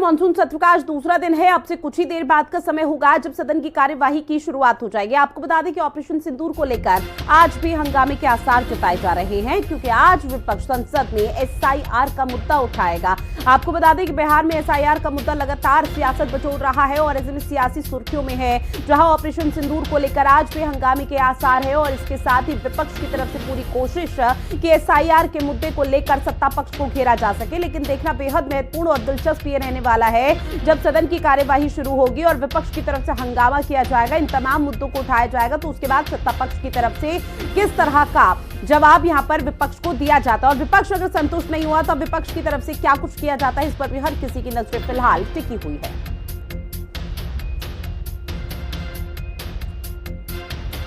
Monsoon सत्र का आज दूसरा दिन है। अब से कुछ ही देर बाद का समय होगा जब सदन की कार्यवाही की शुरुआत हो जाएगी। आपको बता दें कि ऑपरेशन सिंदूर को लेकर आज भी हंगामे के आसार जताए जा रहे हैं, क्योंकि आज विपक्ष संसद में एसआईआर का मुद्दा उठाएगा। आपको बता दें कि बिहार में एसआईआर का मुद्दा लगातार सियासत बटोर रहा है और ऐसे में सियासी सुर्खियों में है, जहां ऑपरेशन सिंदूर को लेकर आज भी हंगामे के आसार है। और इसके साथ ही विपक्ष की तरफ से पूरी कोशिश कि एसआईआर के मुद्दे को लेकर सत्ता पक्ष को घेरा जा सके। लेकिन देखना बेहद महत्वपूर्ण और दिलचस्प ये रहने वाला है जब सदन की कार्यवाही शुरू होगी और विपक्ष की तरफ से हंगामा किया जाएगा, इन तमाम मुद्दों को उठाया जाएगा, तो उसके बाद सत्ता पक्ष की तरफ से किस तरह का जवाब यहां पर विपक्ष को दिया जाता है और विपक्ष अगर संतुष्ट नहीं हुआ तो विपक्ष की तरफ से क्या कुछ किया जाता है, इस पर भी हर किसी की नजरें फिलहाल टिकी हुई है।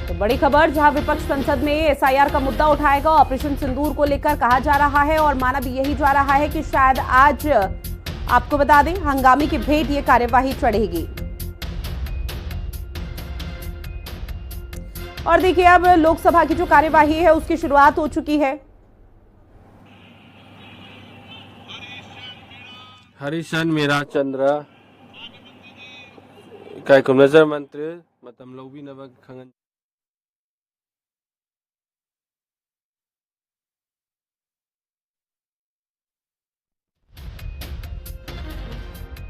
तो बड़ी खबर, जहां विपक्ष संसद में एसआईआर का मुद्दा उठाएगा, ऑपरेशन सिंदूर को लेकर कहा जा रहा है और माना भी यही जा रहा है कि शायद आज आपको बता दें हंगामे की भेंट ये कार्यवाही चढ़ेगी। और देखिए अब लोकसभा की जो कार्यवाही है उसकी शुरुआत हो चुकी है। हरिशन मीरा चंद्र काय नजर मंत्री मतम लौबी नबक खंगन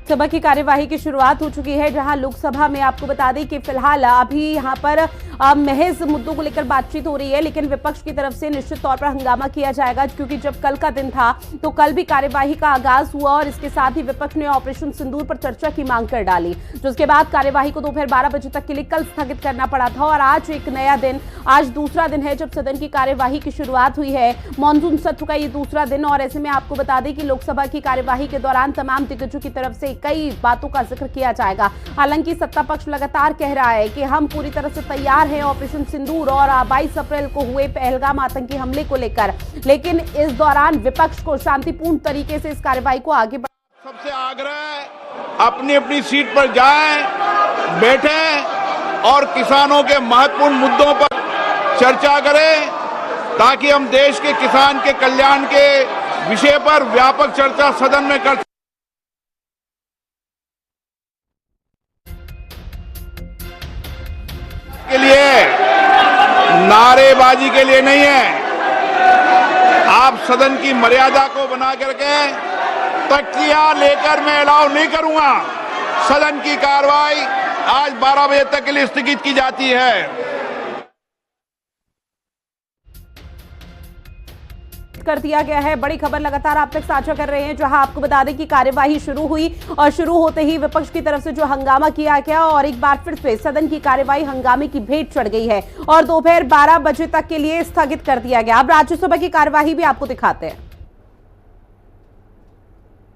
सभा की कार्यवाही की शुरुआत हो चुकी है, जहां लोकसभा में आपको बता दें कि फिलहाल अभी यहां पर महज मुद्दों को लेकर बातचीत हो रही है, लेकिन विपक्ष की तरफ से निश्चित तौर पर हंगामा किया जाएगा, क्योंकि जब कल का दिन था तो कल भी कार्यवाही का आगाज हुआ और इसके साथ ही विपक्ष ने ऑपरेशन सिंदूर पर चर्चा की मांग कर डाली, जिसके बाद कार्यवाही को दोपहर 12 बजे तक के लिए कल स्थगित करना पड़ा था। और आज एक नया दिन, आज दूसरा दिन है जब सदन की कार्यवाही की शुरुआत हुई है, मानसून सत्र का ये दूसरा दिन। और ऐसे में आपको बता दें कि लोकसभा की कार्यवाही के दौरान तमाम दिग्गजों की तरफ से कई बातों का जिक्र किया जाएगा। हालांकि सत्ता पक्ष लगातार कह रहा है कि हम पूरी तरह से तैयार हैं ऑपरेशन सिंदूर और 22 अप्रैल को हुए पहलगाम आतंकी हमले को लेकर, लेकिन इस दौरान विपक्ष को शांतिपूर्ण तरीके से इस कार्यवाही को आगे सबसे आग्रह है अपनी अपनी सीट पर जाएं, बैठें और किसानों के महत्वपूर्ण मुद्दों पर चर्चा करें, ताकि हम देश के किसान के कल्याण के विषय पर व्यापक चर्चा सदन में कर के लिए, नारेबाजी के लिए नहीं है। आप सदन की मर्यादा को बना करके तख्तियां लेकर मैं अलाउ नहीं करूंगा। सदन की कार्रवाई आज 12 बजे तक के लिए स्थगित की जाती है। कर दिया गया है। बड़ी खबर लगातार आप तक साझा कर रहे हैं, जहां आपको बता दें कि कार्यवाही शुरू हुई और शुरू होते ही विपक्ष की तरफ से जो हंगामा किया गया और एक बार फिर से सदन की कार्यवाही हंगामे की भेंट चढ़ गई है और दोपहर 12 बजे तक के लिए स्थगित कर दिया गया। अब राज्यसभा की कार्यवाही भी आपको दिखाते हैं।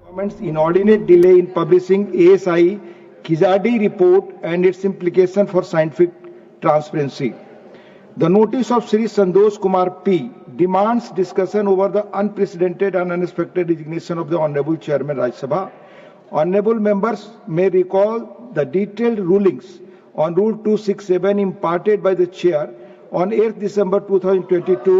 Government's inordinate delay in publishing ASI Kizadi report and its implication for scientific transparency. The notice of Shri Santosh Kumar P demands discussion over the unprecedented and unexpected resignation of the Honorable Chairman Rajya Sabha. Honorable members may recall the detailed rulings on Rule 267 imparted by the Chair on 8th December 2022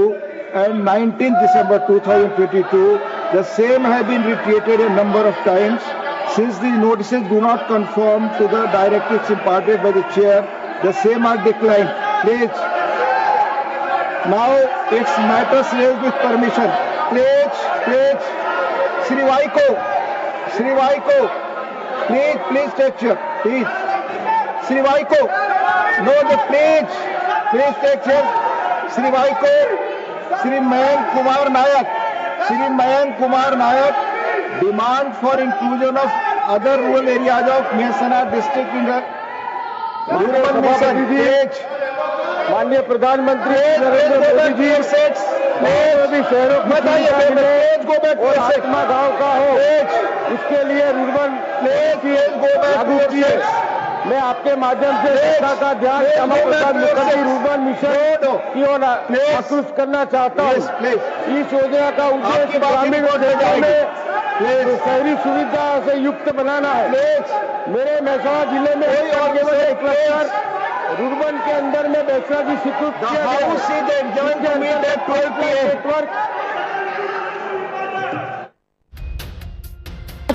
and 19th December 2022. The same have been reiterated a number of times. Since these notices do not conform to the directives imparted by the Chair, the same are declined. Please. Now it's matters raised with permission. Please. Shri Vaiko. Please take chair. Please. Shri Vaiko. No, please take chair. Shri Vaiko. Shri Mayank Kumar Nayak. Demand for inclusion of other rural areas of Mehsana district in the rural mission. Please. माननीय प्रधानमंत्री नरेंद्र मोदी जी शहरों और आत्मा गांव का हो, इसके लिए रुर्बन लागू किए। मैं आपके माध्यम से सरकार का ध्यान श्यामा प्रसाद मुखर्जी रुर्बन मिशन की ओर आकृष्ट करना चाहता हूँ। इस योजना का उद्देश्य ग्रामीण क्षेत्रों में शहरी सुविधा से युक्त बनाना है। मेरे महसाना जिले में केवल एक क्लस्टर रुर्बन के अंदर में बेसरा की स्वीकृत किया नेटवर्क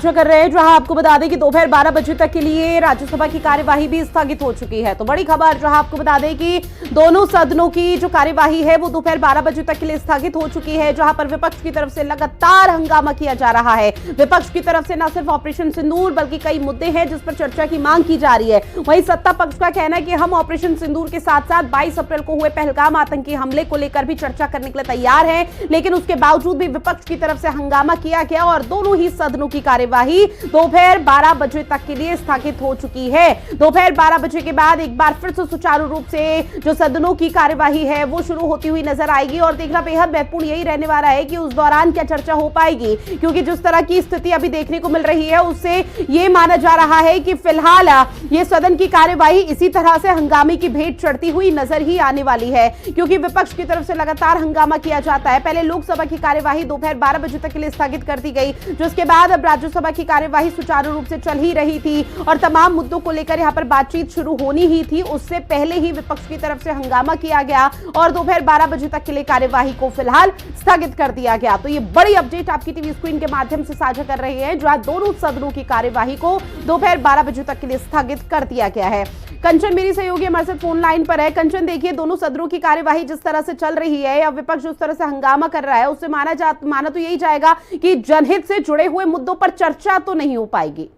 साझा कर रहे हैं, जहां आपको बता दें कि दोपहर 12 बजे तक के लिए राज्यसभा की कार्यवाही भी स्थगित हो चुकी है। तो बड़ी खबर, जहां आपको बता दें कि दोनों सदनों की जो कार्यवाही है वो दोपहर 12 बजे तक के लिए स्थगित हो चुकी है, जहां पर विपक्ष की तरफ से लगातार हंगामा किया जा रहा है। विपक्ष की तरफ से न सिर्फ ऑपरेशन सिंदूर बल्कि कई मुद्दे हैं जिस पर चर्चा की मांग की जा रही है। वहीं सत्ता पक्ष का कहना है कि हम ऑपरेशन सिंदूर के साथ साथ 22 अप्रैल को हुए पहलगाम आतंकी हमले को लेकर भी चर्चा करने के लिए तैयार है, लेकिन उसके बावजूद भी विपक्ष की तरफ से हंगामा किया गया और दोनों ही सदनों की कार्यवाही दोपहर 12 बजे तक के लिए स्थगित हो चुकी है। दोपहर 12 बजे के बाद एक बार फिर से सुचारू रूप से जो सदनों की कार्यवाही है वो शुरू होती हुई नजर आएगी और देखना बेहद महत्वपूर्ण यही रहने वाला है कि उस दौरान क्या चर्चा हो पाएगी, क्योंकि जिस तरह की स्थिति अभी देखने को मिल रही है उससे यह माना जा रहा है कि फिलहाल ये सदन की कार्यवाही इसी तरह से हंगामे की भेंट चढ़ती हुई नजर ही आने वाली है, क्योंकि विपक्ष की तरफ से लगातार हंगामा किया जाता है। पहले लोकसभा की कार्यवाही दोपहर 12 बजे तक के लिए स्थगित कर दी गई, जिसके बाद अब राज्यसभा की कार्यवाही सुचारू रूप से चल ही रही थी और तमाम मुद्दों को लेकर यहां पर बातचीत शुरू होनी ही थी। उससे पहले ही विपक्ष की तरफ से हंगामा किया गया और दोपहर 12 बजे तक के लिए कार्यवाही को फिलहाल स्थगित कर दिया गया। तो ये बड़ी अपडेट आपकी टीवी स्क्रीन के माध्यम से साझा कर रहे हैं, जहां दोनों सदनों की कार्यवाही को दोपहर 12 बजे तक के लिए स्थगित कर दिया गया है। कंचन मेरी सहयोगी हमारे साथ फोन लाइन पर है। कंचन, देखिए दोनों सदनों की कार्यवाही जिस तरह से चल रही है या विपक्ष जिस तरह से हंगामा कर रहा है उससे माना तो यही जाएगा कि जनहित से जुड़े हुए मुद्दों पर चर्चा तो नहीं हो पाएगी।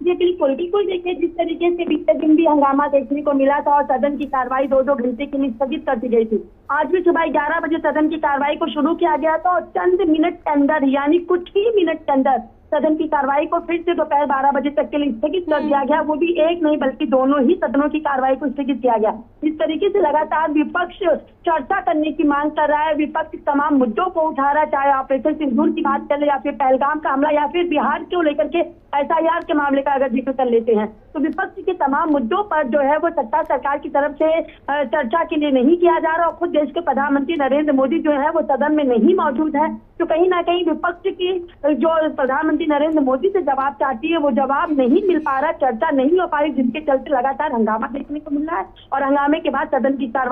जी बिल्कुल देखिए, जिस तरीके से बीते दिन भी हंगामा देखने को मिला था और सदन की कार्रवाई 2-2 घंटे के लिए स्थगित कर दी गई थी, आज भी सुबह 11 बजे सदन की कार्रवाई को शुरू किया गया था और चंद मिनट के अंदर यानी कुछ ही मिनट के अंदर सदन की कार्रवाई को फिर से दोपहर 12 बजे तक के लिए स्थगित कर दिया गया। वो भी एक नहीं बल्कि दोनों ही सदनों की कार्रवाई को स्थगित किया गया। इस तरीके से लगातार विपक्ष चर्चा करने की मांग कर रहा है। विपक्ष तमाम मुद्दों को उठा रहा है, चाहे ऑपरेशन सिंदूर की बात चले या फिर पहलगाम का हमला या फिर बिहार को लेकर के SIR के मामले का अगर जिक्र कर लेते हैं तो विपक्ष के तमाम मुद्दों पर जो है वो सत्ता सरकार की तरफ से चर्चा के लिए नहीं किया जा रहा और खुद देश के प्रधानमंत्री नरेंद्र मोदी जो है वो सदन में नहीं मौजूद है। तो कहीं ना कहीं विपक्ष की जो प्रधानमंत्री नरेंद्र मोदी से जवाब चाहती है वो जवाब नहीं मिल पा रहा, चर्चा नहीं हो पा रही, जिसके चलते लगातार हंगामा देखने को मिल रहा है और हंगामे के बाद सदन की कार्रवाई